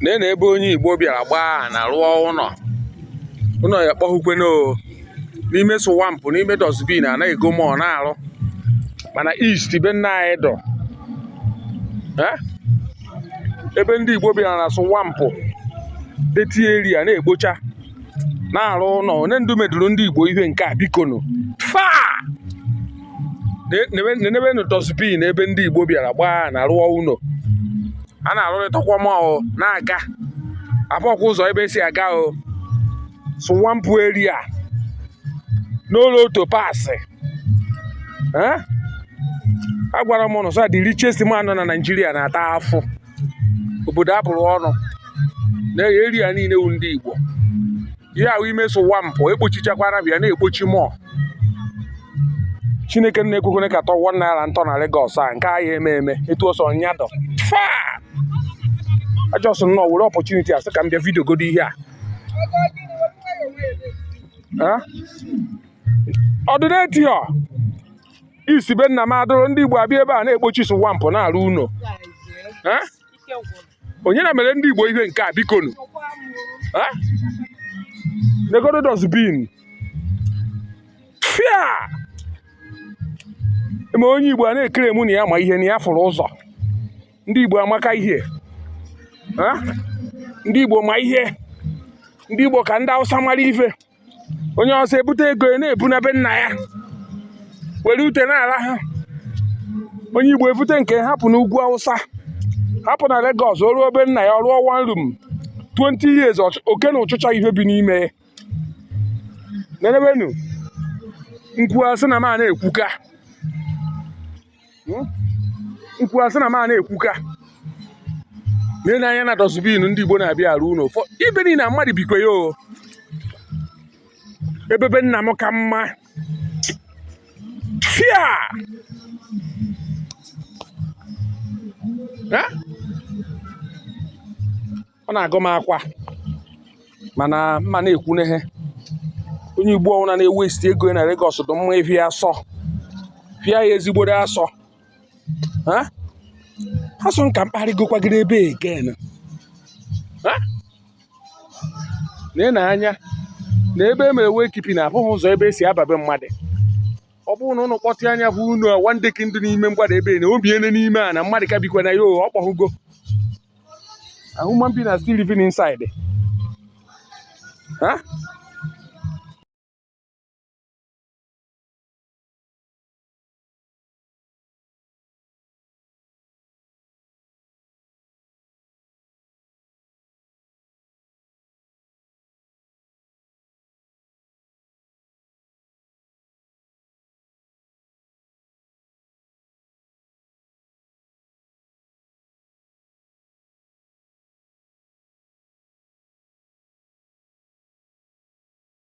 na ebe onye Igbo bịara gbaa na rụọ ụlọ ya kpọhụkweno n'ime swampụ n'ime dustbin anaghị ego mọ na-arụ mana east be nna anyị dọ ebe ndị Igbo bịara na swampụ deti area na-egbocha na-arụ ụlọ onye ndu medụrụ ndị Igbo ihe nke a bikono fa nenebe dustbin ebe ndị Igbo bịara gbaa na rụọ ụlọ a na-arụrịtakwa mọ na-aga abọkwa ụzọ ebe si aga swamp area n'ụlọ oto pasị agwara m ụnụ the richest man nọ na Nigeria na-ata afụ obodo abụrụ ọnụ na area niile wu ndị Igbo ihe ahụ ime swampụ ekpochichakwara bịa na-ekpochi mọ Chineke na-ekwekwane ka tọ 1 naira ntọ na Lagos a nke ahịa eme etu ọsọ nyadọ ajọsọ nnọọ were opportunity asị ka m bịa vidio godo ihe a ọdụnetio isi be nna m adụrụ ndị Igbo abịa ebe a na-ekpochi swampụ na-arụ ụlọ onye na mere ndị Igbo ihe nke a bikonu negodo dustbin fia eme onye Igbo a na-ekere mụ na ya ma ihe na ya fụrụ ụzọ ndị Igbo amaka ihe ndị Igbo ma ihe ndị Igbo ka ndị Hausa mara ife onye ọsọ ebute ego na-ebu na be nna ya were ute na-ala ha onye Igbo ebute nke hapụ n'ugwu Hausa hapụ na Lagos o ruo be nna ya rụọ 1 room 20 years oke na ụchụcha ihe bi n'ime nenebenu nkwu asị na ma na-ekwuka nkwu asị na ma na-ekwuka n'anya na dustbin ndị Igbo na-abịa arụ ụlọ ibe niile na mmadụ bikwe ya ebebe nna m ka mma fia ọ na-agụ m akwa mana mma na-ekwu n'ihe onye Igbo ọwụna na-ewesti ego na Lagos dị mma efi asọ fia ya ezigbo asọ asụ nka mkparịgokwagide ebe again na-anya na ebe emere wekipi na abụghị ụzọ ebe esi ababe mmadụ ọ bụrụ na ụnụ kpọtụ anya bụ unu wandeki ndụ n'ime mgbada ebe na obiene n'ime a na mmadụ ka bikwa na ya ọ kpọhụgo a human being is still living inside